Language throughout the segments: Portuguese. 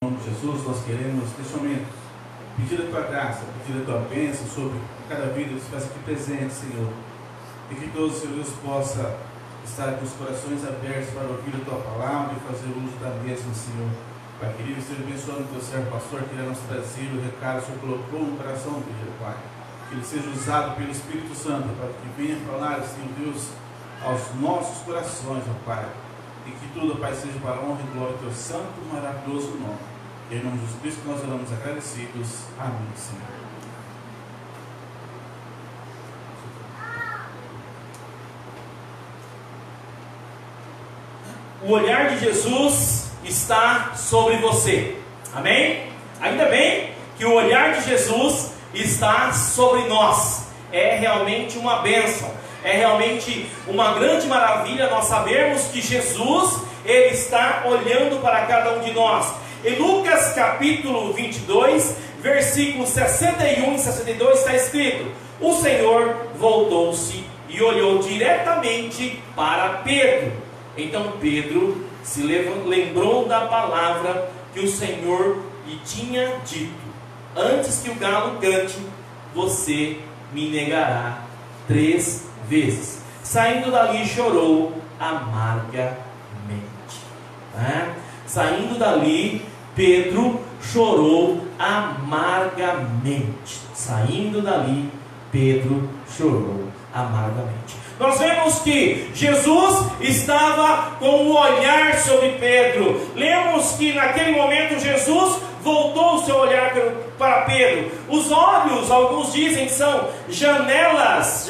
Em nome de Jesus, nós queremos, neste momento, pedir a Tua graça, pedir a Tua bênção sobre cada vida que faz aqui presente, Senhor. E que todos, Senhor Deus, possa estar com os corações abertos para ouvir a Tua palavra e fazer uso da mesma, Senhor. Pai querido, esteja abençoando o Teu servo pastor, que irá nos trazer o recado que o Senhor colocou no coração dele, Pai. Que ele seja usado pelo Espírito Santo para que venha falar, Senhor Deus, aos nossos corações, ó Pai. E que tudo, Pai, seja para a honra e glória do Teu santo e maravilhoso nome. Em nome de Jesus Cristo nós oramos agradecidos. Amém, Senhor. O olhar de Jesus está sobre você. Amém? Ainda bem que o olhar de Jesus está sobre nós. É realmente uma bênção. É realmente uma grande maravilha nós sabermos que Jesus, Ele está olhando para cada um de nós. Em Lucas capítulo 22, versículos 61 e 62 está escrito: o Senhor voltou-se e olhou diretamente para Pedro. Então Pedro se lembrou da palavra que o Senhor lhe tinha dito: antes que o galo cante, você me negará 3 vezes. Saindo dali, chorou amargamente. Saindo dali, Pedro chorou amargamente. Saindo dali, Pedro chorou amargamente. Nós vemos que Jesus estava com o olhar sobre Pedro. Lemos que naquele momento Jesus voltou o seu olhar para Pedro. Os olhos, alguns dizem, são janelas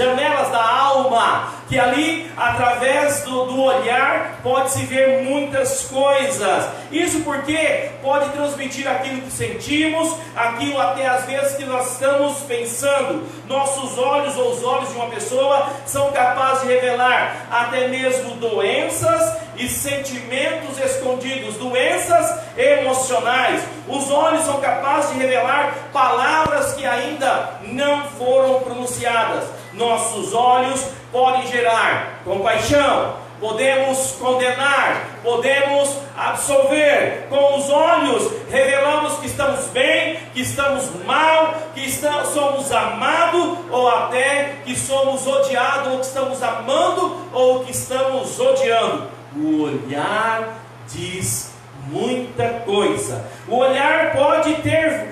da alma, que ali, através do olhar, pode-se ver muitas coisas. Isso porque pode transmitir aquilo que sentimos, aquilo até às vezes que nós estamos pensando. Nossos olhos, ou os olhos de uma pessoa, são capazes de revelar até mesmo doenças e sentimentos escondidos, doenças emocionais. Os olhos são capazes de revelar palavras que ainda não foram pronunciadas. Nossos olhos podem gerar compaixão, podemos condenar, podemos absolver. Com os olhos revelamos que estamos bem, que estamos mal, que somos amados, ou até que somos odiados, ou que estamos amando, ou que estamos odiando. O olhar diz muita coisa. O olhar pode ter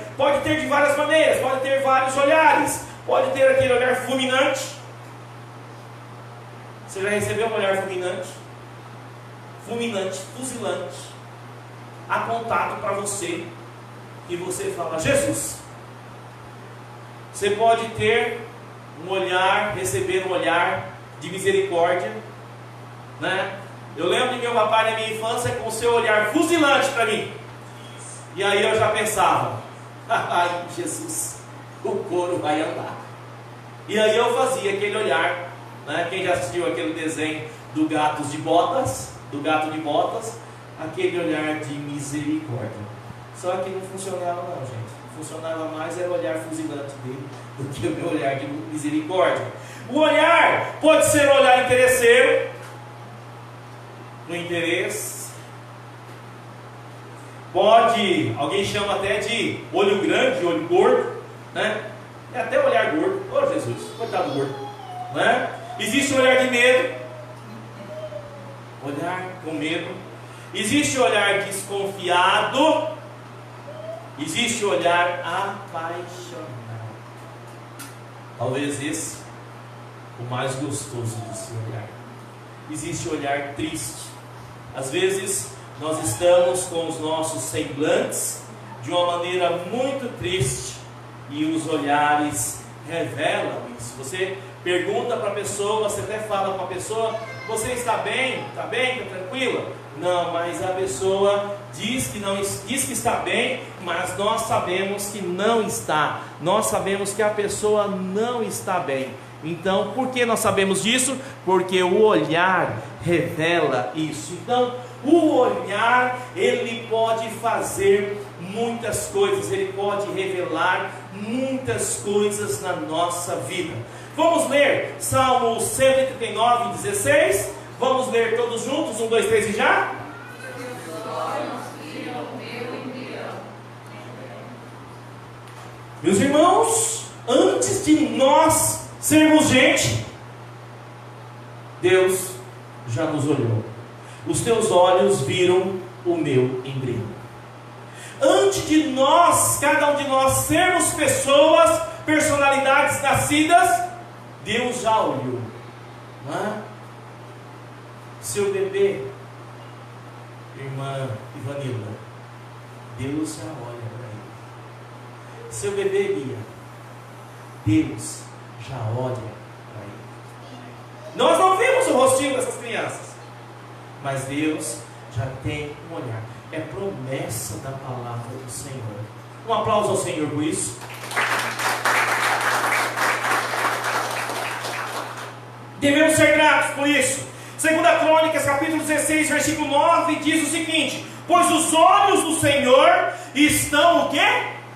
de várias maneiras, pode ter vários olhares. Pode ter aquele olhar fulminante. Você já recebeu um olhar fulminante? Fulminante, fuzilante, apontado para você, e você fala: Jesus. Você pode ter um olhar, receber um olhar de misericórdia, né? Eu lembro de meu papai na minha infância com o seu olhar fuzilante para mim. E aí eu já pensava: ai, Jesus, o couro vai andar. E aí eu fazia aquele olhar, né? Quem já assistiu aquele desenho do gato de botas, aquele olhar de misericórdia. Só que não funcionava não, gente. Funcionava mais era o olhar fuzilante dele do que o meu olhar de misericórdia. O olhar pode ser um olhar interesseiro, no interesse. Pode, alguém chama até de olho grande, olho gordo, né? É até olhar gordo. Oh Jesus, coitado do gordo, né? Existe o olhar de medo, olhar com medo. Existe o olhar desconfiado. Existe o olhar apaixonado. Talvez esse o mais gostoso de se olhar. Existe o olhar triste. Às vezes nós estamos com os nossos semblantes de uma maneira muito triste, e os olhares revelam isso. Você pergunta para a pessoa, você até fala com a pessoa: você está bem? Está bem? Está tranquila? Não, mas a pessoa diz que está bem, mas nós sabemos que não está. Nós sabemos que a pessoa não está bem. Então, por que nós sabemos disso? Porque o olhar revela isso. Então, o olhar, ele pode fazer muitas coisas, ele pode revelar muitas coisas na nossa vida. Vamos ler Salmo 139, 16. Vamos ler todos juntos, 1, 2, 3 e já? Meus irmãos, antes de nós sermos gente, Deus já nos olhou. Os teus olhos viram o meu embrião. Antes de nós, cada um de nós, sermos pessoas, personalidades nascidas, Deus já olhou. Não é? Seu bebê, irmã Ivanilda, Deus já olha para ele. Seu bebê Bia, Deus já olha para ele. Nós não vemos o rostinho dessas crianças, mas Deus já tem um olhar. É promessa da palavra do Senhor. Um aplauso ao Senhor por isso. Devemos ser gratos por isso. 2 Crônicas, capítulo 16, versículo 9, diz o seguinte: pois os olhos do Senhor estão o quê?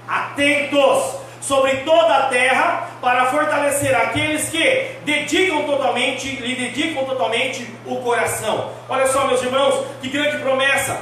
Atentos sobre toda a terra, para fortalecer aqueles que lhe dedicam totalmente o coração. Olha só, meus irmãos, que grande promessa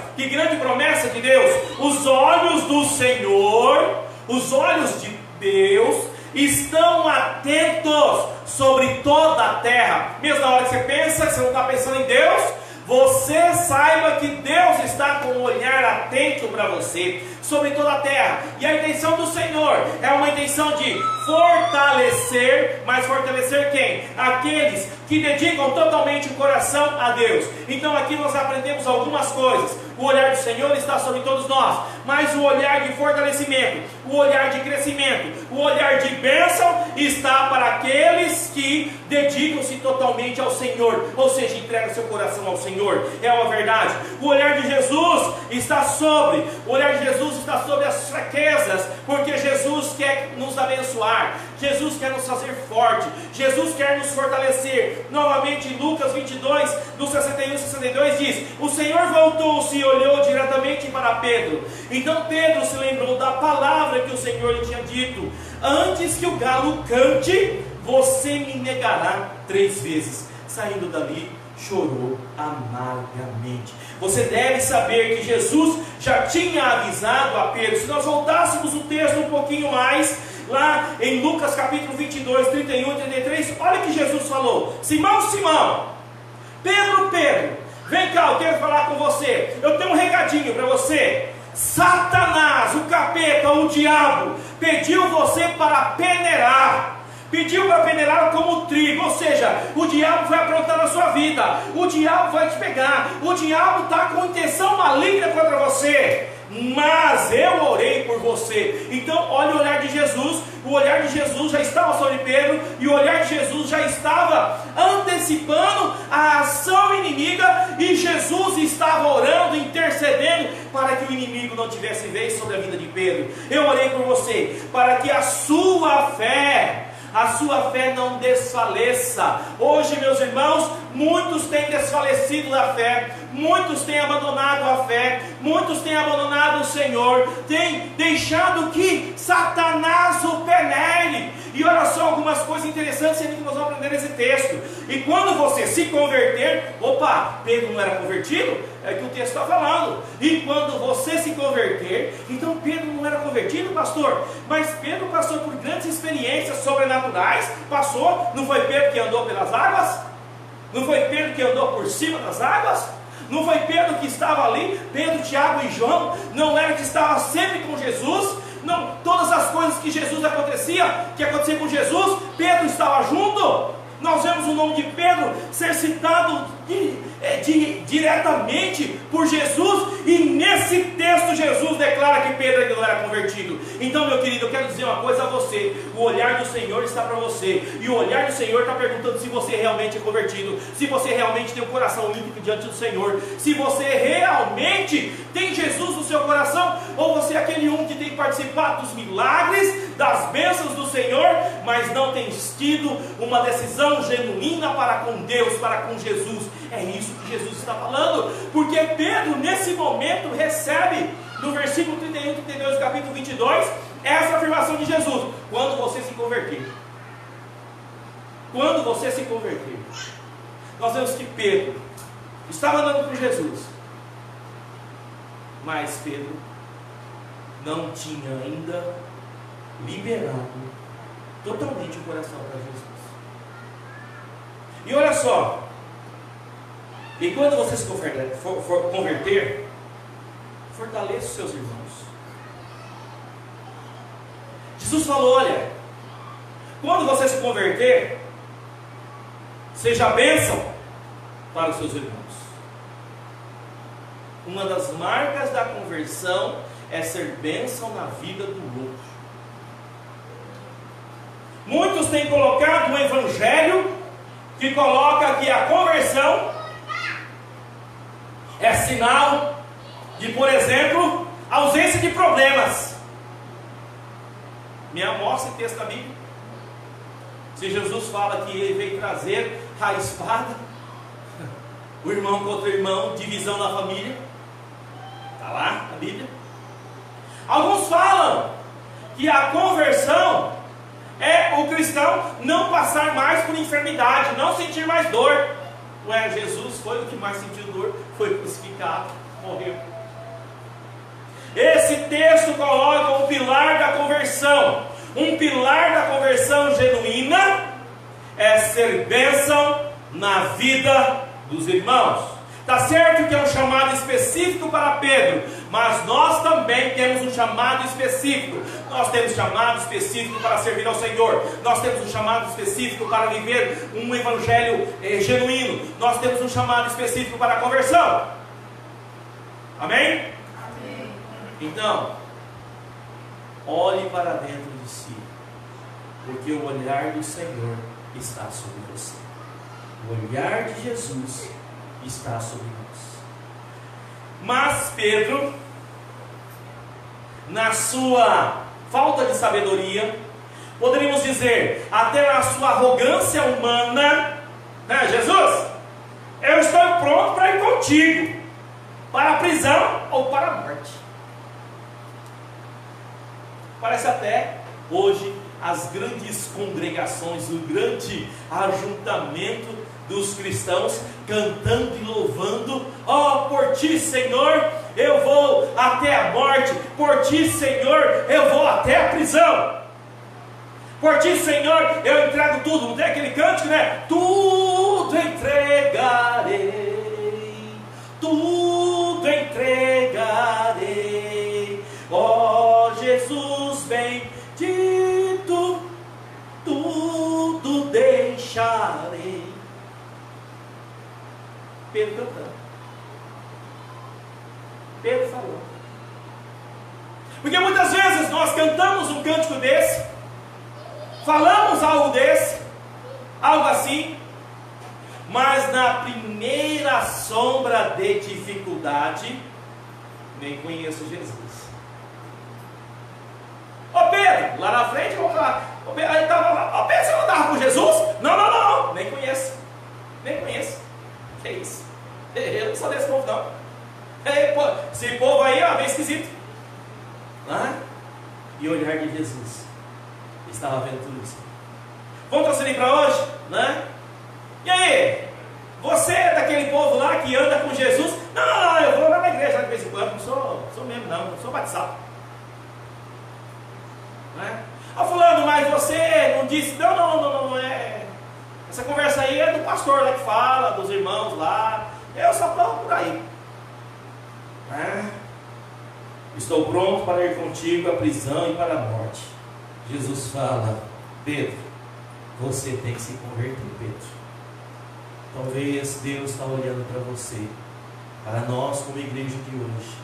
de Deus. Os olhos do Senhor, os olhos de Deus, estão atentos sobre toda a terra. Mesmo na hora que você pensa que você não está pensando em Deus, você saiba que Deus está com um olhar atento para você, sobre toda a terra. E a intenção do Senhor é uma intenção de fortalecer, mas fortalecer quem? Aqueles que dedicam totalmente o coração a Deus. Então aqui nós aprendemos algumas coisas. O olhar do Senhor está sobre todos nós, mas o olhar de fortalecimento, o olhar de crescimento, o olhar de bênção está para aqueles que dedicam-se totalmente ao Senhor, ou seja, entregam seu coração ao Senhor. É uma verdade. O olhar de Jesus está sobre as fraquezas, porque Jesus quer nos abençoar, Jesus quer nos fazer forte, Jesus quer nos fortalecer. Novamente em Lucas 22, no 61 e 62 diz: o Senhor voltou-se e olhou diretamente para Pedro. Então Pedro se lembrou da palavra que o Senhor lhe tinha dito: antes que o galo cante, você me negará 3 vezes. Saindo dali, chorou amargamente. Você deve saber que Jesus já tinha avisado a Pedro. Se nós voltássemos o texto um pouquinho mais, lá em Lucas capítulo 22, 31 e 33, olha que Jesus falou: Simão, Simão, Pedro, vem cá, eu quero falar com você. Eu tenho um recadinho para você. Satanás, o capeta, o diabo, pediu você para peneirar. Pediu para peneirar como trigo, ou seja, o diabo vai aprontar na sua vida, o diabo vai te pegar, o diabo está com intenção maligna contra você, mas eu orei por você. Então olha o olhar de Jesus. O olhar de Jesus já estava sobre Pedro, e o olhar de Jesus já estava antecipando a ação inimiga, e Jesus estava orando, intercedendo para que o inimigo não tivesse vez sobre a vida de Pedro. Eu orei por você, para que a sua fé não desfaleça. Hoje, meus irmãos, muitos têm desfalecido da fé, muitos têm abandonado a fé, muitos têm abandonado o Senhor, têm deixado que Satanás o peneire. E olha só algumas coisas interessantes que nós vamos aprender nesse texto. E quando você se converter, Pedro não era convertido? É que o texto está falando. E quando você se converter, então Pedro não era convertido, pastor? Mas Pedro passou por grandes experiências sobrenaturais. Passou, não foi Pedro que andou pelas águas? Não foi Pedro que andou por cima das águas? Não foi Pedro que estava ali? Pedro, Tiago e João não era que estava sempre com Jesus? Não, todas as coisas que acontecia com Jesus, Pedro estava junto. Nós vemos o nome de Pedro ser citado diretamente por Jesus, e nesse texto Jesus declara que Pedro ainda não era convertido. Então, meu querido, eu quero dizer uma coisa a você: o olhar do Senhor está para você, e o olhar do Senhor está perguntando se você realmente é convertido, se você realmente tem um coração limpo diante do Senhor, se você realmente tem Jesus no seu coração, ou você é aquele um que tem participado dos milagres, das bênçãos do Senhor, mas não tem tido uma decisão genuína para com Deus, para com Jesus. É isso que Jesus está falando, porque Pedro nesse momento recebe, no versículo 31 e 32 do capítulo 22, essa afirmação de Jesus: quando você se converter. Quando você se converter. Nós vemos que Pedro estava andando com Jesus, mas Pedro não tinha ainda liberado totalmente o coração para Jesus. E olha só, e quando você se for converter, fortaleça os seus irmãos. Jesus falou: olha, quando você se converter, seja bênção para os seus irmãos. Uma das marcas da conversão é ser bênção na vida do outro. Muitos têm colocado um evangelho que coloca que a conversão é sinal de, por exemplo, ausência de problemas. Me mostra em texto da Bíblia. Se Jesus fala que ele veio trazer a espada, o irmão contra o irmão, divisão na família, está lá na Bíblia. Alguns falam que a conversão é o cristão não passar mais por enfermidade, não sentir mais dor. Ué, Jesus foi o que mais sentiu dor, foi crucificado, morreu. Esse texto coloca um pilar da conversão. Um pilar da conversão genuína é ser bênção na vida dos irmãos. Está certo que é um chamado específico para Pedro, mas nós também temos um chamado específico. Nós temos chamado específico para servir ao Senhor. Nós temos um chamado específico para viver um evangelho genuíno. Nós temos um chamado específico para a conversão. Amém? Amém. Então, olhe para dentro de si, porque o olhar do Senhor está sobre você. O olhar de Jesus está sobre nós. Mas Pedro, na sua falta de sabedoria, poderíamos dizer, até na sua arrogância humana, né, Jesus, eu estou pronto para ir contigo, para a prisão ou para a morte. Parece até hoje as grandes congregações, o grande ajuntamento dos cristãos cantando e louvando: ó, por ti, Senhor, eu vou até a morte, por ti, Senhor, eu vou até a prisão, por ti, Senhor, eu entrego tudo. Não tem aquele cântico, né? Tudo entregarei, tudo entregarei, ó Jesus bendito, tudo deixarei. Pedro cantando. Pedro falou. Porque muitas vezes nós cantamos um cântico desse, falamos algo desse, algo assim, mas na primeira sombra de dificuldade, nem conheço Jesus. Ô Pedro, lá na frente, vamos falar. Ô Pedro, aí estava lá. Ô Pedro, você não estava com Jesus? Não, nem conheço. Nem conheço. Que isso? Eu não sou desse povo não. Esse povo aí é bem esquisito. E o olhar de Jesus estava vendo tudo isso. Vamos transferir para hoje, né? E aí? Você é daquele povo lá que anda com Jesus? Não, eu vou lá na igreja de vez em quando. Não sou mesmo não sou batizado. Né? Fulano, mas você não disse? Não é. Essa conversa aí é do pastor lá que fala, dos irmãos lá. Eu só estou por aí. Estou pronto para ir contigo à prisão e para a morte. Jesus fala: Pedro, você tem que se converter, Pedro. Talvez Deus está olhando para você, para nós como igreja de hoje,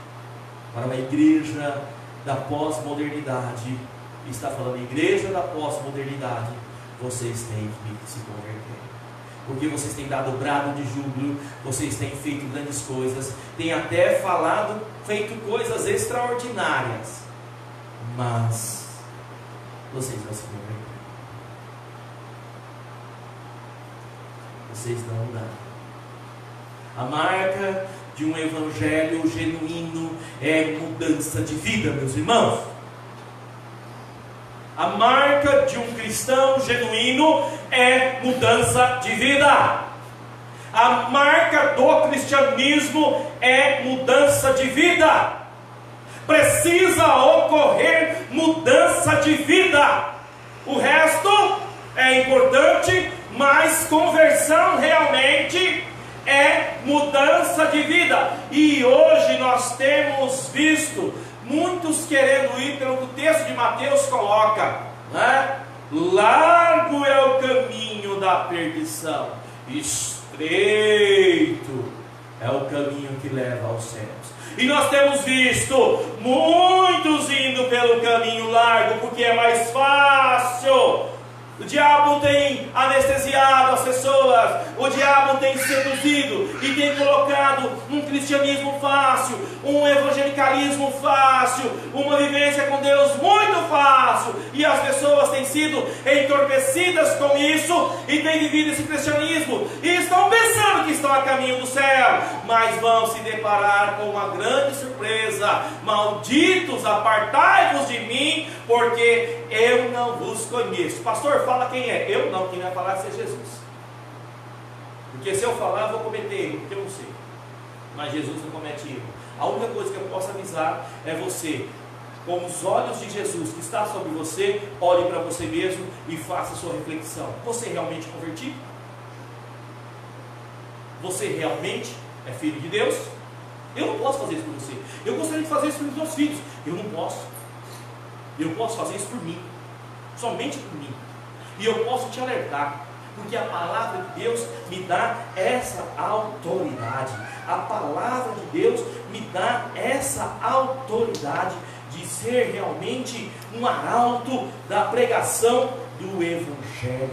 para uma igreja da pós-modernidade. Está falando: igreja da pós-modernidade, vocês têm que se converter, porque vocês têm dado brado de júbilo, vocês têm feito grandes coisas, têm até feito coisas extraordinárias, mas vocês não se converteram. Vocês não mudaram. A marca de um evangelho genuíno é mudança de vida, meus irmãos. A marca de um cristão genuíno é mudança de vida. A marca do cristianismo é mudança de vida. Precisa ocorrer mudança de vida. O resto é importante, mas conversão realmente é mudança de vida. E hoje nós temos visto muitos querendo ir pelo que o texto de Mateus coloca, né? Largo é o caminho da perdição, estreito é o caminho que leva aos céus. E nós temos visto muitos indo pelo caminho largo, porque é mais fácil. O diabo tem anestesiado as pessoas, o diabo tem seduzido e tem colocado um cristianismo fácil, um evangelicalismo fácil, uma vivência com Deus muito fácil, e as pessoas têm sido entorpecidas com isso e têm vivido esse cristianismo e estão pensando que estão a caminho do céu, mas vão se deparar com uma grande surpresa: malditos, apartai-vos de mim, porque eu não vos conheço. Pastor, fala quem é. Eu não, quem vai falar é Jesus. Porque se eu falar, eu vou cometer erro, porque eu não sei. Mas Jesus não comete erro. A única coisa que eu posso avisar é você, com os olhos de Jesus que está sobre você, olhe para você mesmo e faça a sua reflexão. Você realmente é convertido? Você realmente é filho de Deus? Eu não posso fazer isso por você. Eu gostaria de fazer isso pelos meus filhos. Eu não posso. Eu posso fazer isso por mim. Somente por mim. E eu posso te alertar, porque a palavra de Deus me dá essa autoridade. A palavra de Deus me dá essa autoridade de ser realmente um arauto da pregação do Evangelho,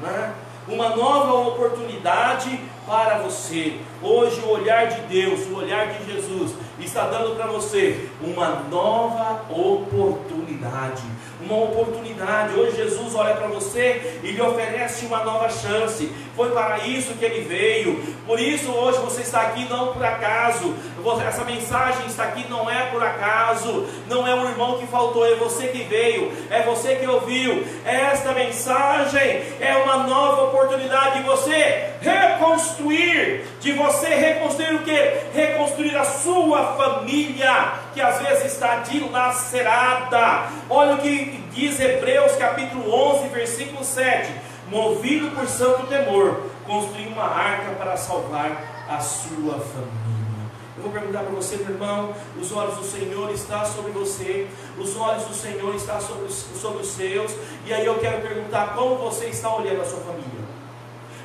né? Uma nova oportunidade para você. Hoje o olhar de Deus, o olhar de Jesus está dando para você uma nova oportunidade. Uma oportunidade. Hoje Jesus olha para você e lhe oferece uma nova chance. Foi para isso que Ele veio. Por isso hoje você está aqui não por acaso. Essa mensagem está aqui não é por acaso. Não é um irmão que faltou, é você que veio, é você que ouviu. Esta mensagem é uma nova oportunidade de você reconstruir. De você reconstruir o que? Reconstruir a sua família, que às vezes está dilacerada. Olha o que diz Hebreus capítulo 11, versículo 7. Movido por santo temor, construiu uma arca para salvar a sua família. Eu vou perguntar para você, meu irmão, os olhos do Senhor estão sobre você, os olhos do Senhor estão sobre os seus, e aí eu quero perguntar como você está olhando a sua família.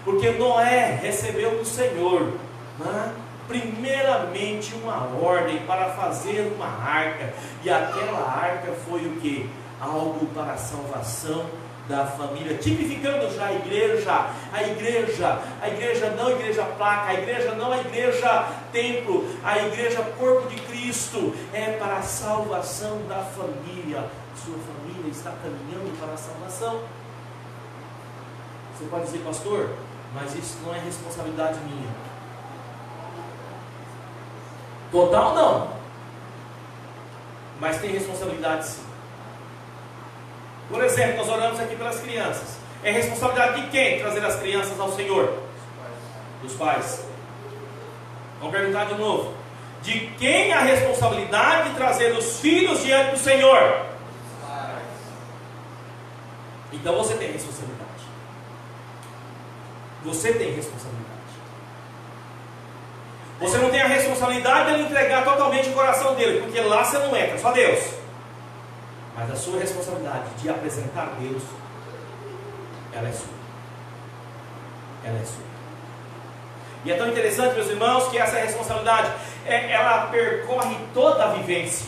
Porque Noé recebeu do Senhor, né, primeiramente uma ordem para fazer uma arca, e aquela arca foi o que? Algo para a salvação da família, tipificando já a igreja não a igreja placa, a igreja não a igreja templo, a igreja corpo de Cristo, é para a salvação da família. Sua família está caminhando para a salvação. Você pode dizer, pastor, mas isso não é responsabilidade minha. Total não, mas tem responsabilidade sim. Por exemplo, nós oramos aqui pelas crianças. É responsabilidade de quem trazer as crianças ao Senhor? Dos pais. Vamos perguntar de novo. De quem a responsabilidade de trazer os filhos diante do Senhor? Então você tem responsabilidade. Você tem responsabilidade. Você não tem a responsabilidade de ele entregar totalmente o coração dele, porque lá você não entra, só Deus. Mas a sua responsabilidade de apresentar Deus, ela é sua. Ela é sua. E é tão interessante, meus irmãos, que essa responsabilidade, ela percorre toda a vivência,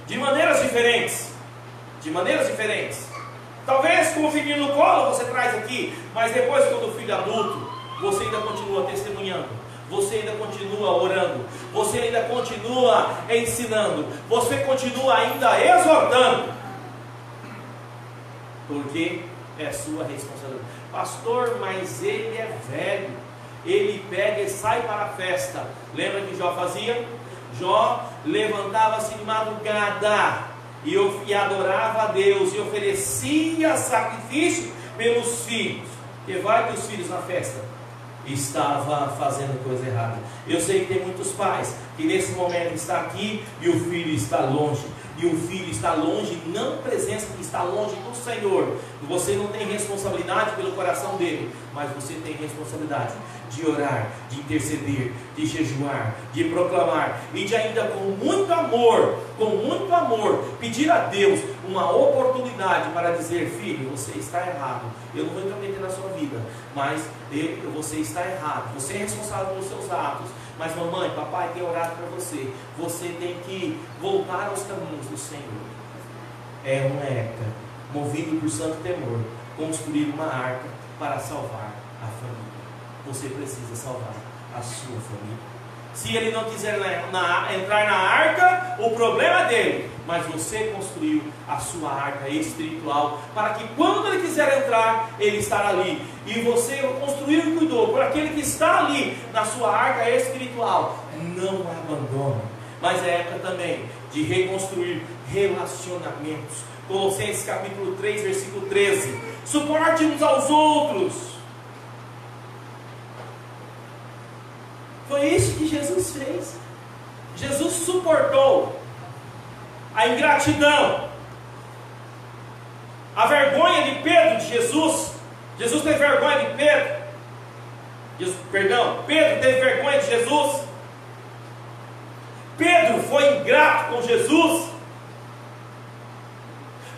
de maneiras diferentes. De maneiras diferentes. Talvez com o filhinho no colo você traz aqui, mas depois, quando o filho é adulto, você ainda continua testemunhando. Você ainda continua orando, você ainda continua ensinando, você continua ainda exortando, porque é sua responsabilidade. Pastor, mas ele é velho, ele pega e sai para a festa. Lembra que Jó fazia? Jó levantava-se de madrugada e adorava a Deus e oferecia sacrifício pelos filhos. E vai que os filhos na festa estava fazendo coisa errada. Eu sei que tem muitos pais que nesse momento está aqui e o filho está longe. e um filho está longe, não presença, está longe do Senhor, você não tem responsabilidade pelo coração dele, mas você tem responsabilidade de orar, de interceder, de jejuar, de proclamar e de ainda com muito amor, pedir a Deus uma oportunidade para dizer: filho, você está errado, eu não vou intrometer na sua vida, mas você está errado, você é responsável pelos seus atos, mas mamãe, papai tem orado para você, você tem que voltar aos caminhos do Senhor. É uma época, movido por santo temor, construir uma arca para salvar a família. Você precisa salvar a sua família. Se ele não quiser entrar na arca, o problema é dele, mas você construiu a sua arca espiritual, para que quando ele quiser entrar, ele estará ali, e você construiu e cuidou por aquele que está ali na sua arca espiritual. Não abandone. Mas é época também de reconstruir relacionamentos. Colossenses capítulo 3, versículo 13: suporte uns aos outros. Foi isso que Jesus fez. Jesus suportou a ingratidão, a vergonha de Pedro, de Jesus. Jesus teve vergonha de Pedro. Pedro teve vergonha de Jesus. Pedro foi ingrato com Jesus.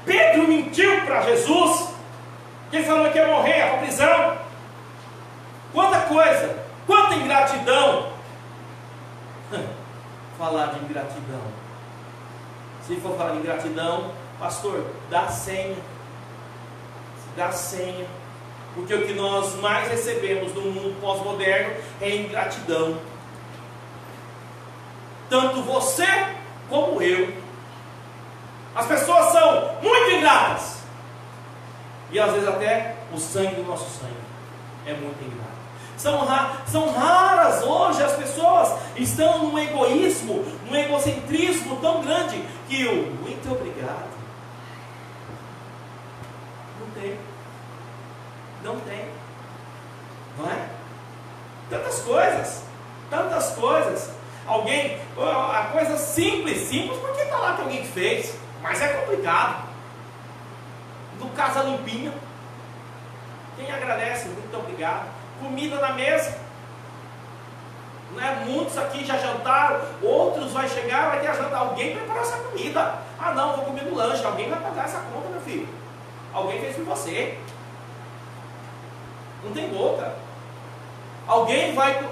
Pedro mentiu para Jesus. Ele falou que ia morrer, ia para a prisão. Quanta coisa, quanta ingratidão. Falar de ingratidão. Se for falar de ingratidão, pastor, dá senha. Dá senha. Porque o que nós mais recebemos no mundo pós-moderno é ingratidão. Tanto você como eu. As pessoas são muito ingratas. E às vezes até o sangue do nosso sangue é muito ingrato. São raras hoje as pessoas estão num egoísmo, num egocentrismo tão grande que o muito obrigado não tem, não é? Tantas coisas. Alguém, a coisa simples porque está lá que alguém fez, mas é complicado. Do casa limpinha, quem agradece, muito obrigado. Comida na mesa, né? Muitos aqui já jantaram, outros vai chegar, vai ter a jantar, alguém preparou essa comida. Ah não, vou comer no lanche, alguém vai pagar essa conta, meu filho. Alguém fez por você. Não tem boca. Alguém vai,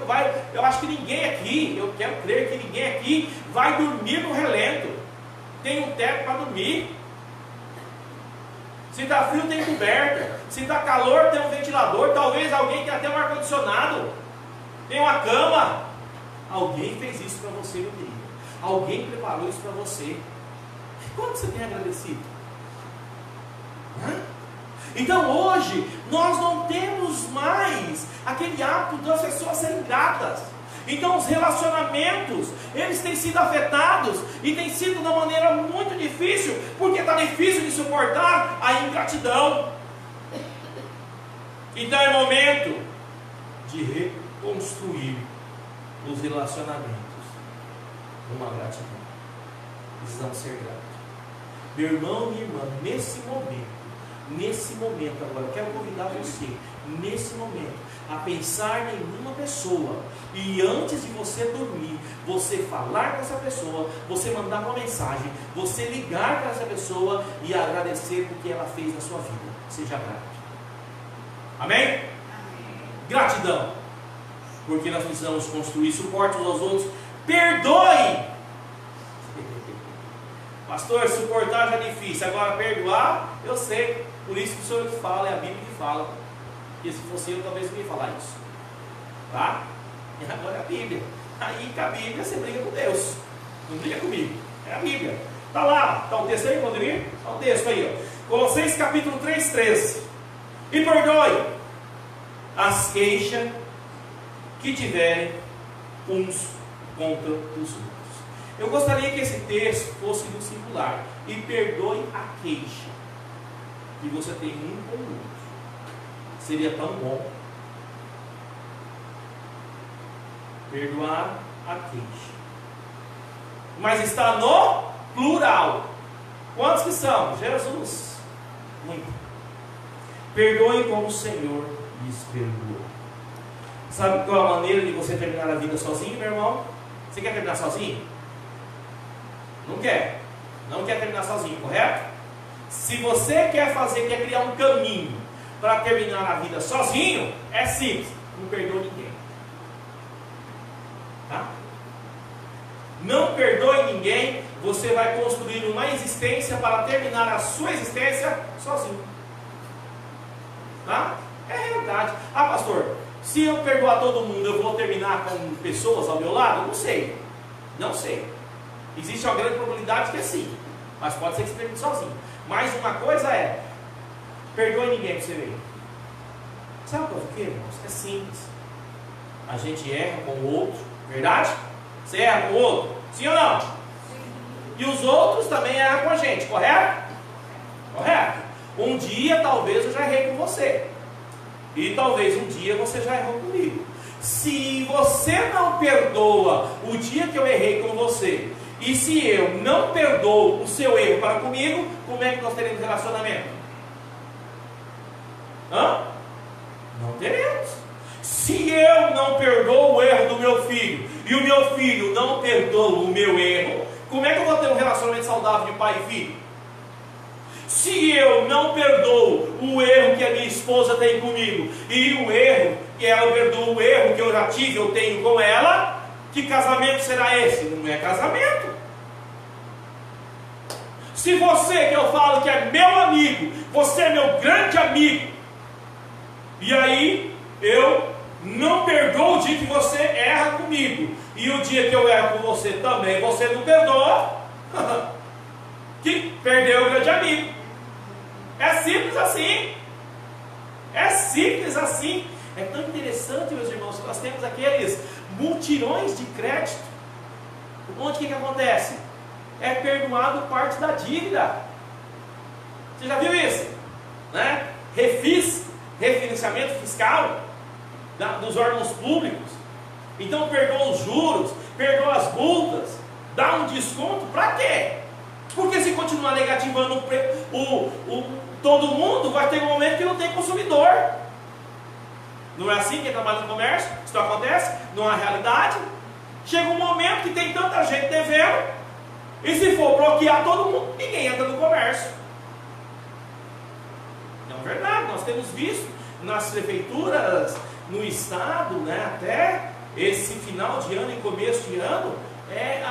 eu acho que ninguém aqui, eu quero crer que ninguém aqui vai dormir no relento. Tem um teto para dormir. Se está frio tem coberta, se está calor tem um ventilador, talvez alguém tenha até um ar-condicionado, tem uma cama. Alguém fez isso para você, meu querido. Alguém preparou isso para você. Quanto você tem agradecido? Então hoje nós não temos mais aquele hábito das pessoas serem gratas. Então os relacionamentos, eles têm sido afetados e tem sido de uma maneira muito difícil, porque está difícil de suportar a ingratidão. Então é momento de reconstruir os relacionamentos uma gratidão. Precisamos ser gratos. Meu irmão, minha irmã, nesse momento agora, eu quero convidar você, nesse momento, a pensar em uma pessoa, e antes de você dormir, você falar com essa pessoa, você mandar uma mensagem, você ligar para essa pessoa e agradecer por que ela fez na sua vida. Seja grato. Amém? Amém. Gratidão, porque nós precisamos construir suporte uns aos outros. Perdoe. Pastor, suportar já é difícil, agora perdoar, eu sei. Por isso que o Senhor fala, é a Bíblia que fala. Porque se fosse eu, talvez não ia falar isso. Tá? E agora é a Bíblia. Aí com a Bíblia você briga com Deus. Não briga comigo. É a Bíblia. Está lá. Está o texto aí, Rodrigo? Está o texto aí. Ó. Colossenses capítulo 3, 13. E perdoe as queixas que tiverem uns contra os outros. Eu gostaria que esse texto fosse no singular. E perdoe a queixa que você tem um com o outro. Seria tão bom perdoar a queixa. Mas está no plural. Quantos que são? Jesus. Muito. Perdoe como o Senhor lhes perdoou. Sabe qual é a maneira de você terminar a vida sozinho, meu irmão? Você quer terminar sozinho? Não quer. Não quer terminar sozinho, correto? Se você quer criar um caminho para terminar a vida sozinho, é simples. Não perdoe ninguém. Tá? Não perdoe ninguém. Você vai construir uma existência para terminar a sua existência sozinho. Tá? É a realidade. Ah, pastor, se eu perdoar todo mundo, eu vou terminar com pessoas ao meu lado? Não sei. Não sei. Existe uma grande probabilidade que é sim. Mas pode ser que você termine sozinho. Mas uma coisa é: perdoe ninguém para você ver. Sabe por quê, irmãos? É simples. A gente erra com o outro. Verdade? Você erra com o outro? Sim ou não? Sim. E os outros também erram com a gente, correto? Correto? Um dia talvez eu já errei com você. E talvez um dia você já errou comigo. Se você não perdoa o dia que eu errei com você, e se eu não perdoo o seu erro para comigo, como é que nós teremos relacionamento? Não teremos. Se eu não perdoo o erro do meu filho, e o meu filho não perdoa o meu erro, como é que eu vou ter um relacionamento saudável de pai e filho? Se eu não perdoo o erro que a minha esposa tem comigo, e o erro que ela perdoa o erro que eu já tive, eu tenho com ela, que casamento será esse? Não é casamento. Se você, que eu falo que é meu amigo, você é meu grande amigo, e aí eu não perdoo o dia que você erra comigo, e o dia que eu erro com você também você não perdoa, que perdeu o grande amigo. É simples assim. É simples assim. É tão interessante, meus irmãos, que nós temos aqueles multirões de crédito, onde o que acontece? É perdoado parte da dívida. Você já viu isso? Né? Refinanciamento fiscal dos órgãos públicos. Então perdoa os juros, perdoa as multas, dá um desconto, para quê? Porque se continuar negativando todo mundo, vai ter um momento que não tem consumidor. Não é assim que trabalha no comércio? Isso não acontece? Não é realidade? Chega um momento que tem tanta gente devendo, e se for bloquear todo mundo, ninguém entra no comércio. Não é verdade? Nós temos visto nas prefeituras, no estado, né, até esse final de ano e começo de ano,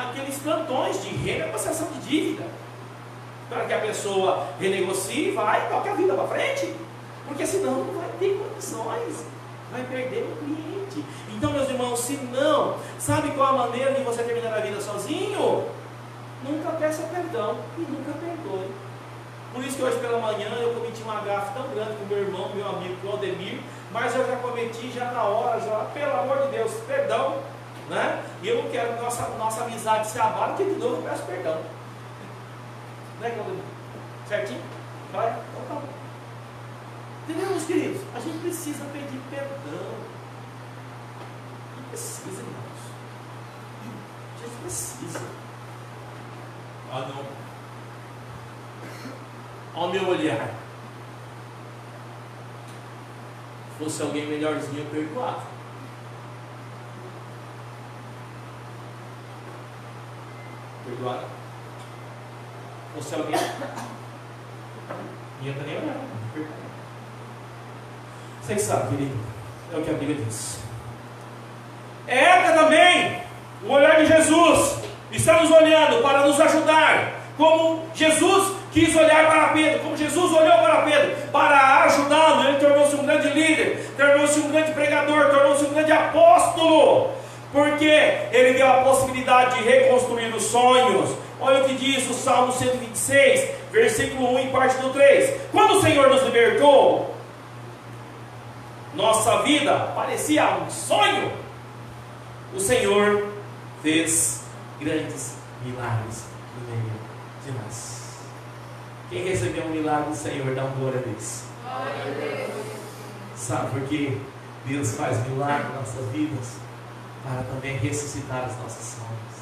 aqueles plantões de renegociação de dívida, para que a pessoa renegocie e vai e toque a vida para frente, porque senão não vai ter condições, vai perder o cliente. Então, meus irmãos, se não, sabe qual a maneira de você terminar a vida sozinho? Nunca peça perdão e nunca perdoe. Por isso que hoje pela manhã eu cometi uma gafe tão grande com meu irmão, meu amigo Claudemir, mas eu já cometi já na hora, pelo amor de Deus, perdão, né? E eu não quero que nossa amizade se abale, porque de novo eu peço perdão. Né, Claudemir? Certinho? Vai? Então tá bom. Entendeu, meus queridos? A gente precisa pedir perdão. A gente precisa, irmãos. A gente precisa. Ah, não. Ao meu olhar, se fosse alguém melhorzinho, eu perdoava. Perdoar? Se fosse alguém, não ia nem olhar. Vocês sabem, querido, é o que a Bíblia diz. É também o olhar de Jesus. Estamos olhando para nos ajudar, como Jesus quis olhar para Pedro, como Jesus olhou para Pedro, para ajudá-lo. Ele tornou-se um grande líder, tornou-se um grande pregador, tornou-se um grande apóstolo, porque ele deu a possibilidade de reconstruir os sonhos. Olha o que diz o Salmo 126, versículo 1 e parte do 3. Quando o Senhor nos libertou, nossa vida parecia um sonho. O Senhor fez grandes milagres no meio de nós. Quem recebeu um milagre do Senhor, dá um glória a Deus. Sabe por quê? Deus faz milagre nas nossas vidas para também ressuscitar as nossas almas.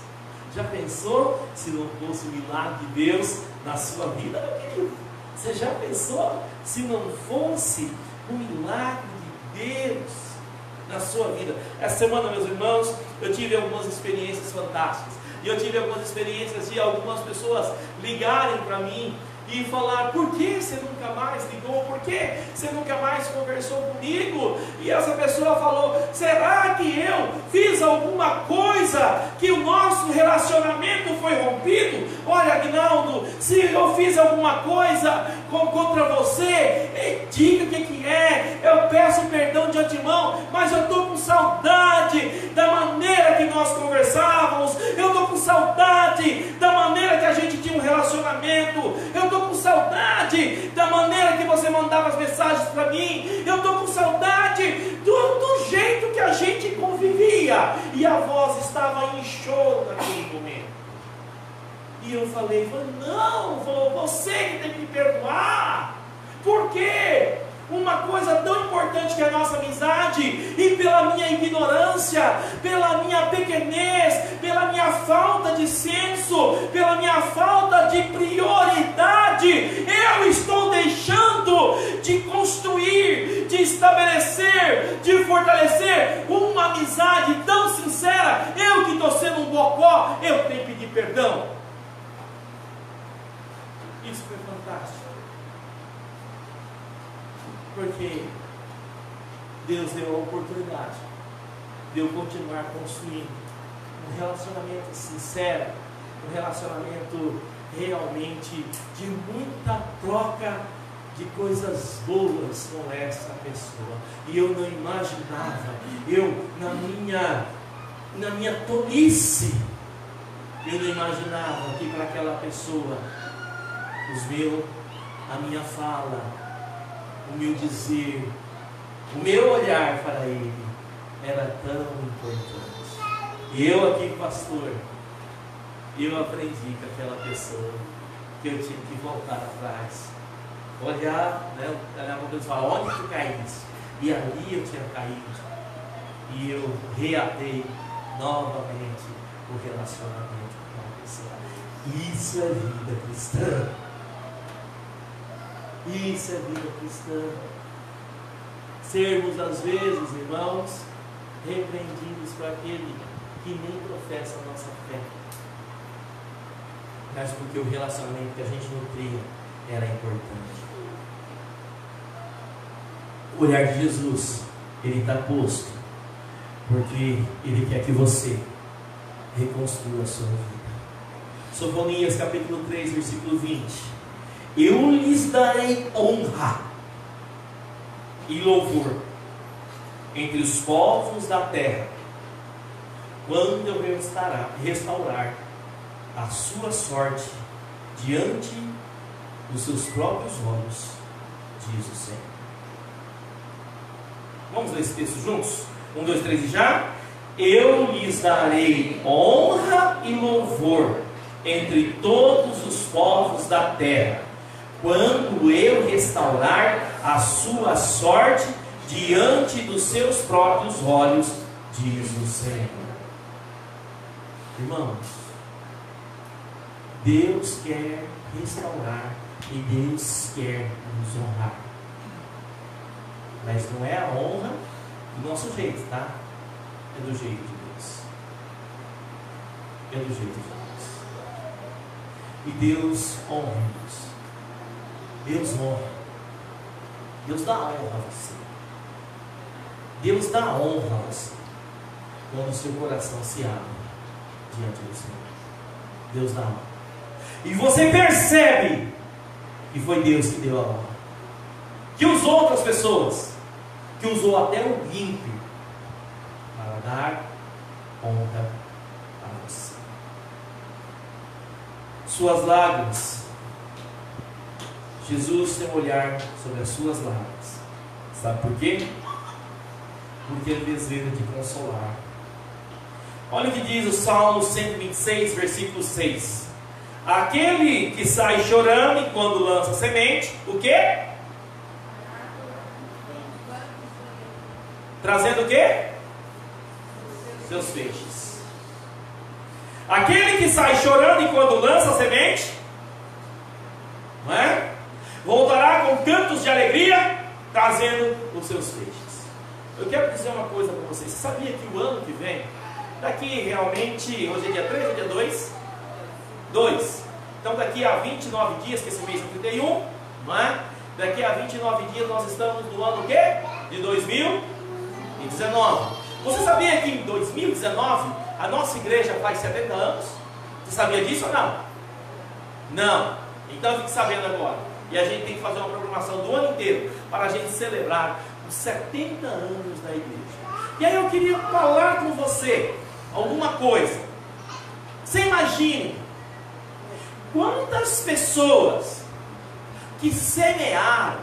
Já pensou se não fosse o milagre de Deus na sua vida, meu querido? Você já pensou se não fosse o milagre de Deus na sua vida? Essa semana, meus irmãos, eu tive algumas experiências fantásticas. E eu tive algumas experiências de algumas pessoas ligarem para mim e falar: por que você nunca mais ligou? Por que você nunca mais conversou comigo? E essa pessoa falou: será que eu fiz alguma coisa que o nosso relacionamento foi rompido? Olha, Aguinaldo, se eu fiz alguma coisa contra você, diga o que é. Eu peço perdão de antemão, mas eu estou com saudade da maneira que nós conversávamos. Eu estou com saudade da maneira que a gente tinha um relacionamento. Eu estou com saudade da maneira que você mandava as mensagens para mim. Eu estou com saudade do jeito que a gente convivia. E a voz estava em choro naquele momento. E eu falei: não, você que tem que me perdoar. Por quê? Uma coisa tão importante que é a nossa amizade, e pela minha ignorância, pela minha pequenez, pela minha falta de senso, pela minha falta de prioridade, eu estou deixando de construir, de estabelecer, de fortalecer uma amizade tão sincera. Eu que estou sendo um bocó, eu tenho que pedir perdão. Isso foi fantástico, porque Deus deu a oportunidade de eu continuar construindo um relacionamento sincero, um relacionamento realmente de muita troca de coisas boas com essa pessoa. E eu não imaginava, na minha tolice, eu não imaginava que para aquela pessoa a minha fala, o meu dizer, o meu olhar para ele era tão importante. E eu aqui, pastor, eu aprendi com aquela pessoa que eu tinha que voltar atrás, olhar, né, olhar para Deus e falar: onde tu caíste? E ali eu tinha caído, e eu reatei novamente o relacionamento com a pessoa. Isso é vida cristã. Isso é vida cristã. Sermos às vezes, irmãos, repreendidos por aquele que nem professa a nossa fé, mas porque o relacionamento que a gente nutria era importante. O olhar de Jesus, ele está posto porque ele quer que você reconstrua a sua vida. Sofonias capítulo 3, versículo 20. Eu lhes darei honra e louvor entre os povos da terra, quando eu restaurar a sua sorte diante dos seus próprios olhos, diz o Senhor. Vamos ler esse texto juntos? 1, 2, 3 e já. Eu lhes darei honra e louvor entre todos os povos da terra, quando eu restaurar a sua sorte diante dos seus próprios olhos, diz o Senhor. Irmãos, Deus quer restaurar e Deus quer nos honrar, mas não é a honra do nosso jeito, tá? É do jeito de Deus. É do jeito de Deus. E Deus honra-nos. Deus honra. Deus dá honra a você. Deus dá honra a você quando o seu coração se abre diante do Senhor. Deus dá honra. E você percebe que foi Deus que deu a honra, que usou outras pessoas, que usou até o ímpio para dar honra a você. Suas lágrimas, Jesus tem um olhar sobre as suas lágrimas. Sabe por quê? Porque Ele deseja te consolar. Olha o que diz o Salmo 126, versículo 6. Aquele que sai chorando enquanto lança semente, o quê? Trazendo o quê? Seus feixes. Aquele que sai chorando enquanto lança a semente, não é? Voltará com cantos de alegria, trazendo os seus feixes. Eu quero dizer uma coisa para vocês. Você sabia que o ano que vem, daqui realmente, hoje é dia 3 ou dia 2? 2. Então daqui a 29 dias, que esse mês é 31, não é? Daqui a 29 dias nós estamos no ano o quê? De 2019. Você sabia que em 2019 a nossa igreja faz 70 anos? Você sabia disso ou não? Não. Então fique sabendo agora. E a gente tem que fazer uma programação do ano inteiro para a gente celebrar os 70 anos da igreja. E aí eu queria falar com você alguma coisa. Você imagine quantas pessoas que semearam,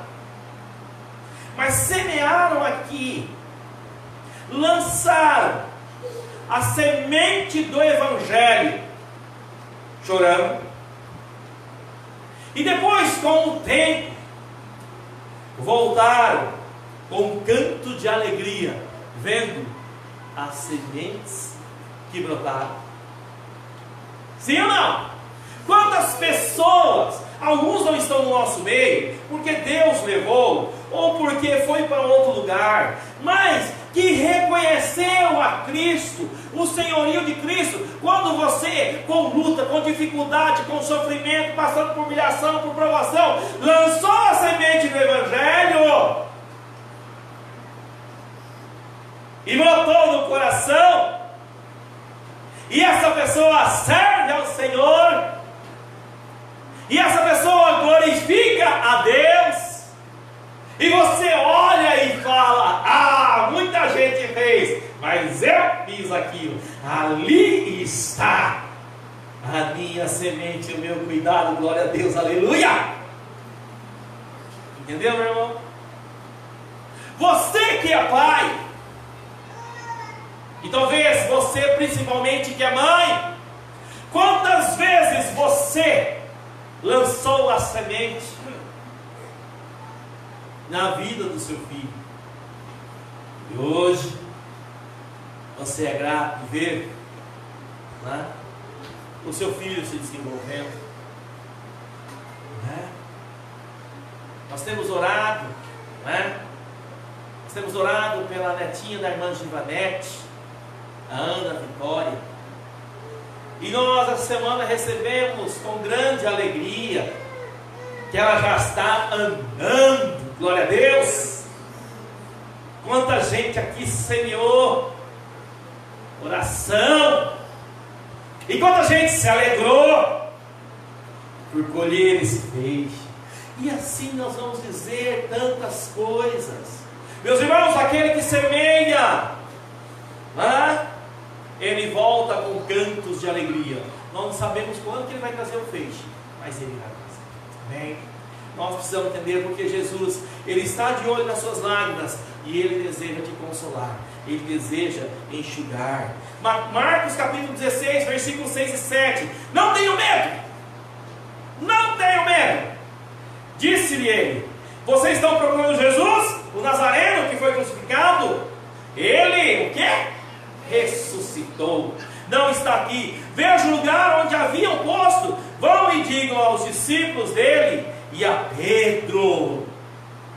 mas semearam aqui, lançaram a semente do Evangelho, chorando, e depois, com o tempo, voltaram com um canto de alegria, vendo as sementes que brotaram. Sim ou não? Quantas pessoas, alguns não estão no nosso meio, porque Deus levou, ou porque foi para outro lugar, mas que reconheceu a Cristo, o senhorio de Cristo, quando você, com luta, com dificuldade, com sofrimento, passando por humilhação, por provação, lançou a semente do Evangelho, e brotou no coração, e essa pessoa serve ao Senhor, e essa pessoa glorifica a Deus, e você olha e fala: ah, muita gente fez, mas eu fiz aquilo. Ali está a minha semente, o meu cuidado, glória a Deus, aleluia. Entendeu, meu irmão? Você que é pai, e talvez você principalmente que é mãe, quantas vezes você lançou a semente na vida do seu filho, e hoje você é grato de ver, né, o seu filho se desenvolvendo, né? Nós temos orado, né? Nós temos orado pela netinha da irmã Givanete, a Ana Vitória, e nós essa semana recebemos com grande alegria que ela já está andando, glória a Deus. Quanta gente aqui semeou oração, e quanta gente se alegrou por colher esse peixe, e assim nós vamos dizer tantas coisas. Meus irmãos, aquele que semeia, né, ele volta com cantos de alegria. Nós não sabemos quando que ele vai trazer o peixe, mas ele vai trazer. Amém? Nós precisamos entender, porque Jesus, ele está de olho nas suas lágrimas, e ele deseja te consolar, ele deseja enxugar. Marcos capítulo 16, versículos 6 e 7. Não tenho medo, não tenho medo, disse-lhe ele: vocês estão procurando Jesus, o Nazareno que foi crucificado? Ele, o quê? Ressuscitou, não está aqui. Veja o lugar onde haviam posto. Vão e digam aos discípulos dele e a Pedro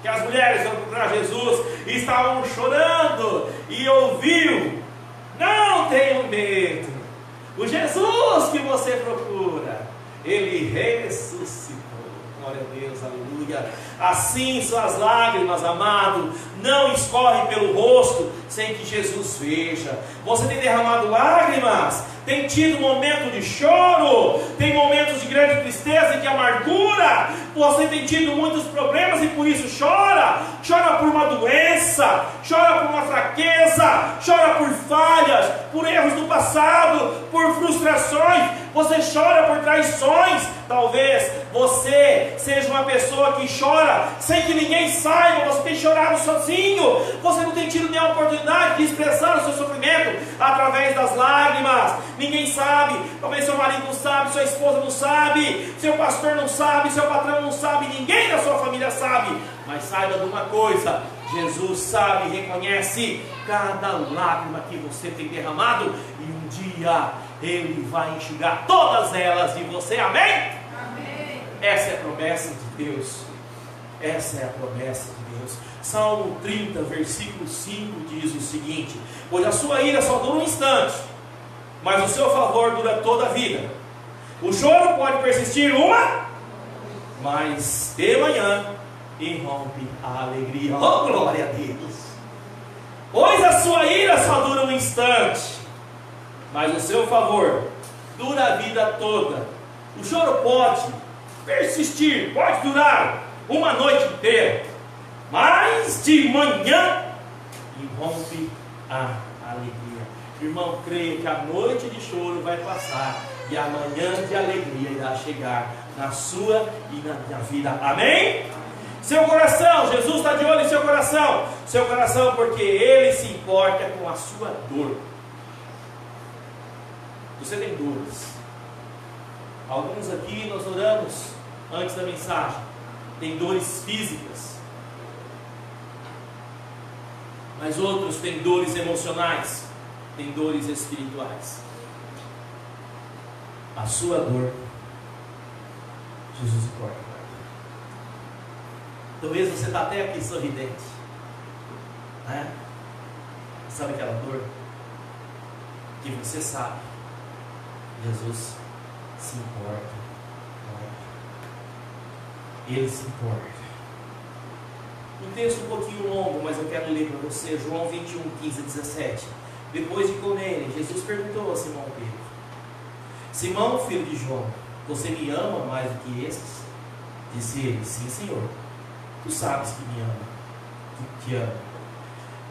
que as mulheres vão procurar Jesus e estavam chorando, e ouviu: não tenham medo, o Jesus que você procura, ele ressuscitou. Glória a Deus, aleluia. Assim suas lágrimas, amado, não escorrem pelo rosto sem que Jesus veja. Você tem derramado lágrimas, tem tido momento de choro, tem momentos de grande tristeza e de amargura. Você tem tido muitos problemas e por isso chora. Chora por uma doença, chora por uma fraqueza, chora por falhas, por erros do passado, por frustrações. Você chora por traições. Talvez você seja uma pessoa que chora sem que ninguém saiba. Você tem chorado sozinho. Você não tem tido nenhuma oportunidade de expressar o seu sofrimento através das lágrimas. Ninguém sabe. Talvez seu marido não sabe, sua esposa não sabe, seu pastor não sabe, seu patrão não sabe, ninguém da sua família sabe. Mas saiba de uma coisa: Jesus sabe e reconhece cada lágrima que você tem derramado, e um dia Ele vai enxugar todas elas de você, amém? Amém. Essa é a promessa de Deus. Essa é a promessa de Deus. Salmo 30, versículo 5 diz o seguinte: pois a sua ira só dura um instante, mas o seu favor dura toda a vida. O choro pode persistir mas de manhã irrompe a alegria. Oh, glória a Deus! Pois a sua ira só dura um instante, mas o seu favor dura a vida toda. O choro pode persistir, pode durar uma noite inteira, mas de manhã irrompe a alegria. Irmão, creia que a noite de choro vai passar e a manhã de alegria irá chegar na sua e na minha vida, amém? Seu coração, Jesus está de olho em seu coração, porque Ele se importa com a sua dor. Você tem dores. Alguns aqui nós oramos antes da mensagem, tem dores físicas, mas outros têm dores emocionais, têm dores espirituais. A sua dor, Jesus importa. Talvez você está até aqui sorridente, né? Sabe aquela dor que você sabe? Jesus se importa. Ele se importa. Um texto um pouquinho longo, mas eu quero ler para você. João 21, 15 a 17. Depois de comerem, Jesus perguntou a Simão Pedro: Simão, filho de João, você me ama mais do que estes? Disse ele: sim, Senhor, tu sabes que me ama, que te amo.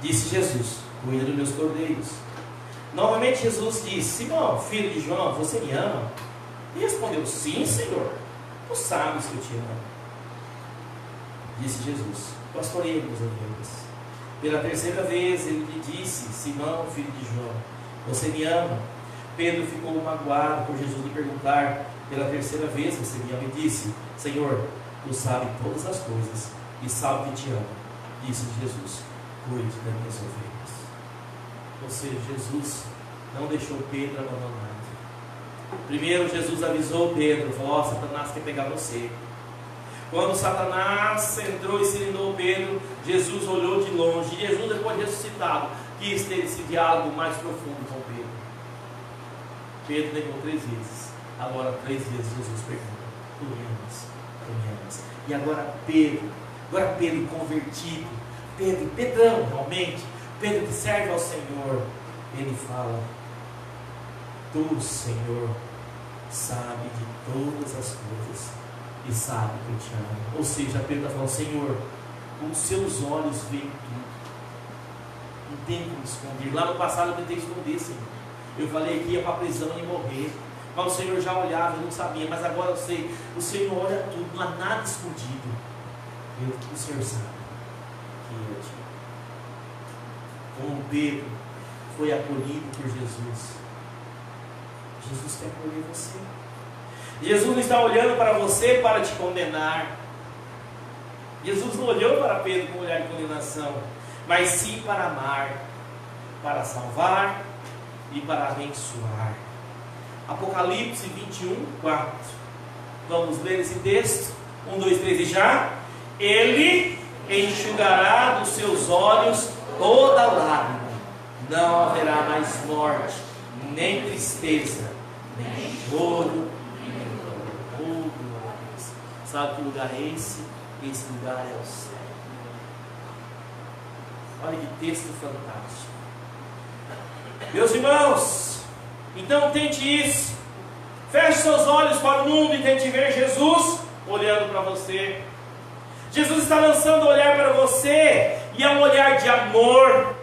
Disse Jesus: cuida dos meus cordeiros. Novamente Jesus disse: Simão, filho de João, você me ama? E respondeu: sim, Senhor, tu sabes que eu te amo. Disse Jesus: pastoreia minhas ovelhas. Pela terceira vez ele lhe disse: Simão, filho de João, você me ama? Pedro ficou magoado por Jesus lhe perguntar pela terceira vez: você me ama? E disse: Senhor, tu sabes todas as coisas e sabe que te amo. Disse Jesus: cuide das minhas ovelhas. Ou seja, Jesus não deixou Pedro abandonado. Primeiro Jesus avisou Pedro, falou: ó, Satanás quer pegar você. Quando Satanás entrou e cilindrou Pedro, Jesus olhou de longe. E Jesus, depois de ressuscitado, quis ter esse diálogo mais profundo com Pedro. Pedro negou 3 vezes. Agora 3 vezes Jesus pergunta: tu me amas? Tu me amas? E agora Pedro convertido, Pedrão realmente, Pedro que serve ao Senhor, ele fala: tu, Senhor, sabe de todas as coisas e sabe que eu te amo. Ou seja, Pedro está falando: Senhor, com os seus olhos veem tudo, não tem como esconder. Lá no passado eu tentei esconder, Senhor. Eu falei que ia para a prisão e morrer, mas o Senhor já olhava, eu não sabia. Mas agora eu sei, o Senhor olha tudo, não há nada escondido. O Senhor sabe que eu te amo. Como Pedro foi acolhido por Jesus, Jesus quer acolher você. Jesus não está olhando para você para te condenar. Jesus não olhou para Pedro com um olhar de condenação, mas sim para amar, para salvar e para abençoar. Apocalipse 21, 4. Vamos ler esse texto? 1, 2, 3 e já. Ele enxugará dos seus olhos toda lágrima. Não haverá mais morte, nem tristeza, nem choro, nem dor. Sabe que lugar é esse? Esse lugar é o céu. Olha que texto fantástico. Meus irmãos, então tente isso. Feche seus olhos para o mundo e tente ver Jesus olhando para você. Jesus está lançando o olhar para você, e é um olhar de amor,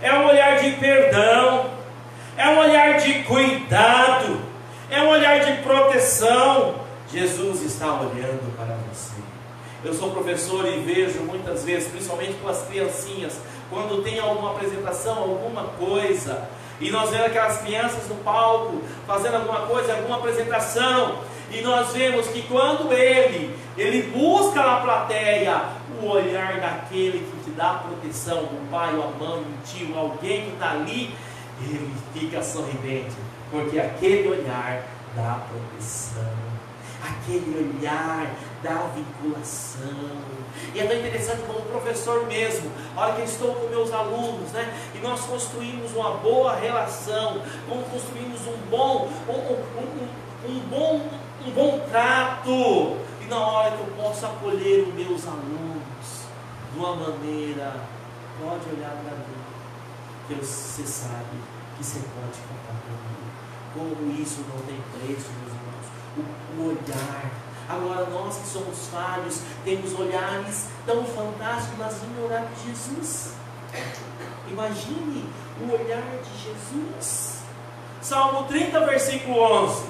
é um olhar de perdão, é um olhar de cuidado, é um olhar de proteção. Jesus está olhando para você. Eu sou professor e vejo muitas vezes, principalmente com as criancinhas, quando tem alguma apresentação, alguma coisa, e nós vemos aquelas crianças no palco fazendo alguma coisa, alguma apresentação, e nós vemos que quando ele busca na plateia o olhar daquele que te dá proteção, o pai, ou a mãe, o tio, alguém que está ali, ele fica sorridente. porque aquele olhar dá proteção, aquele olhar dá vinculação. E é tão interessante como professor mesmo, a hora que eu estou com meus alunos, né, e nós construímos uma boa relação, construímos um bom trato, e na hora que eu posso acolher os meus alunos de uma maneira, pode olhar para mim, que você sabe que você pode contar comigo. Como isso não tem preço, meus irmãos, o olhar. Agora nós que somos falhos, temos olhares tão fantásticos, mas vamos olhar de Jesus. Imagine o olhar de Jesus. Salmo 30, versículo 11: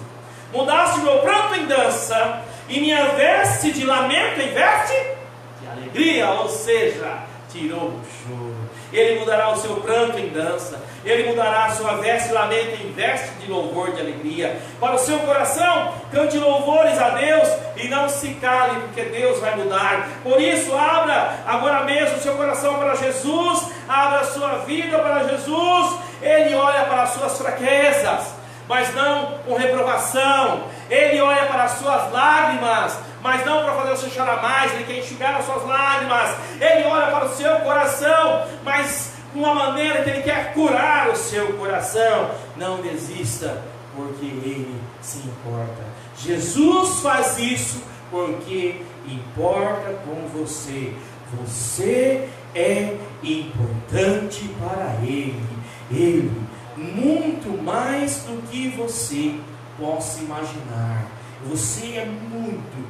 mudaste meu pranto em dança, e minha veste de lamento em veste de alegria. Ou seja, tirou o choro. Ele mudará o seu pranto em dança, Ele mudará a sua veste de lamento em veste de louvor, de alegria. Para o seu coração, cante louvores a Deus e não se cale, porque Deus vai mudar. Por isso, abra agora mesmo o seu coração para Jesus, abra a sua vida para Jesus. Ele olha para as suas fraquezas, mas não com reprovação. Ele olha para as suas lágrimas, mas não para fazer você chorar mais. Ele quer enxugar as suas lágrimas. Ele olha para o seu coração, mas de uma maneira que Ele quer curar o seu coração. Não desista, porque Ele se importa. Jesus faz isso porque importa com você. Você é importante para Ele. Ele, muito mais do que você possa imaginar. Você é muito,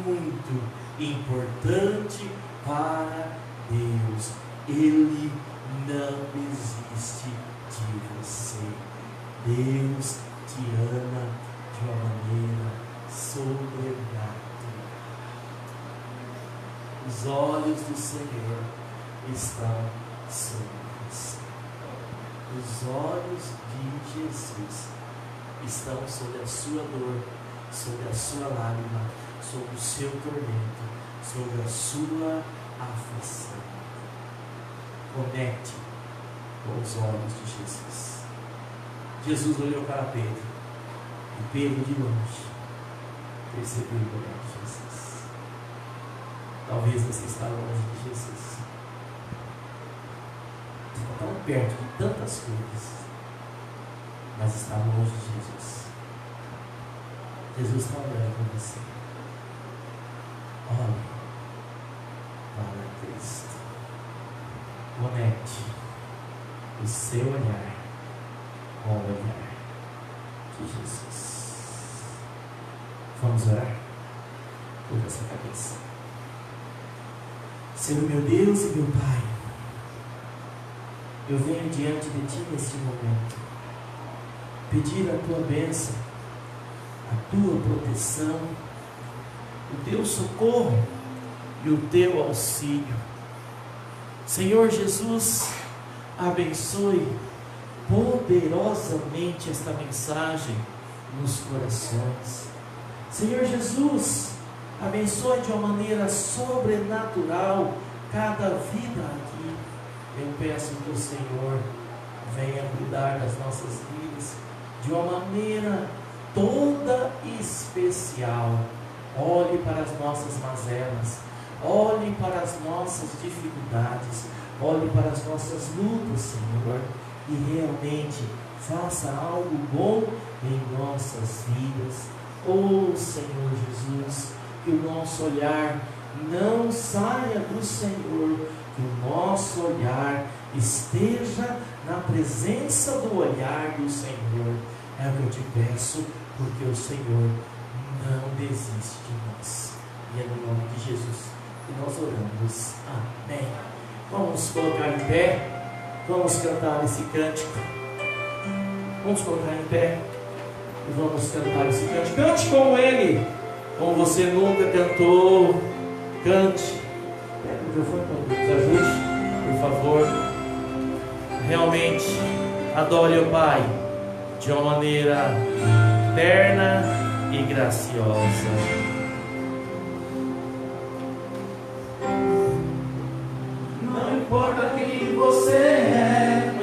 muito importante para Deus. Ele não desiste de você. Deus te ama de uma maneira sobrenatural. Os olhos do Senhor estão sobre você. Os olhos de Jesus estão sobre a sua dor, sobre a sua lágrima, sobre o seu tormento, sobre a sua aflição. Conecte com os olhos de Jesus. Jesus olhou para Pedro, e Pedro de longe percebeu o olhar de Jesus. Talvez você está longe de Jesus. Está tão perto de tantas coisas, mas está longe de Jesus. Jesus está olhando para você. Olhe para Cristo. Conecte o seu olhar com o olhar de Jesus. Vamos orar? Curva essa cabeça. Senhor meu Deus e meu Pai, eu venho diante de Ti neste momento, pedir a Tua bênção, a Tua proteção, o Teu socorro e o Teu auxílio. Senhor Jesus, abençoe poderosamente esta mensagem nos corações. Senhor Jesus, abençoe de uma maneira sobrenatural cada vida aqui. Eu peço que o Senhor venha cuidar das nossas vidas de uma maneira toda especial. Olhe para as nossas mazelas, olhe para as nossas dificuldades, olhe para as nossas lutas, Senhor, e realmente faça algo bom em nossas vidas. Oh Senhor Jesus, que o nosso olhar não saia do Senhor, que o nosso olhar esteja na presença do olhar do Senhor. É o que eu te peço, porque o Senhor não desiste de nós. E é no nome de Jesus que nós oramos. Amém. Vamos colocar em pé, vamos cantar esse cântico. Vamos colocar em pé e vamos cantar esse cântico. Cante como ele, como você nunca cantou. Cante. Pega o microfone para nos ajude, por favor. Realmente adore o Pai de uma maneira terna e graciosa. Não importa quem você é,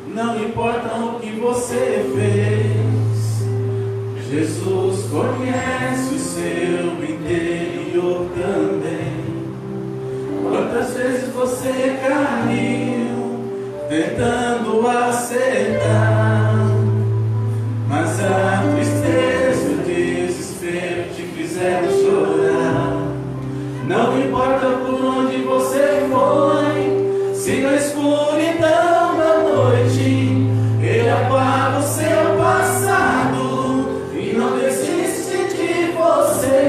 não importa o que você fez, Jesus conhece o seu interior também. Quantas vezes você caiu tentando acertar, mas a tristeza e o desespero te fizeram chorar. Não importa por onde você foi, se na escuridão da noite Ele apaga o seu passado e não desiste de você.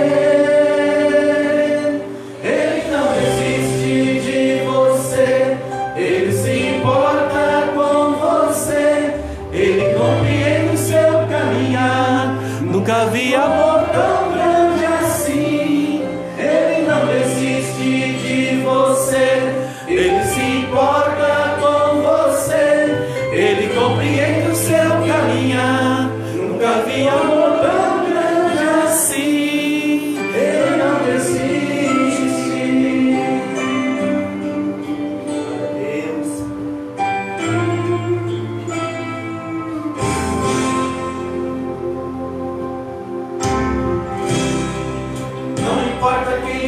Ele não desiste de você, Ele se importa com você, Ele compreende o seu caminhar. Nunca vi amor tão grande assim. Ele não desiste de você, Ele se importa com você, Ele compreende o seu caminhar. Nunca vi amor tão grande assim. Ele não desiste. Deus. Não importa quem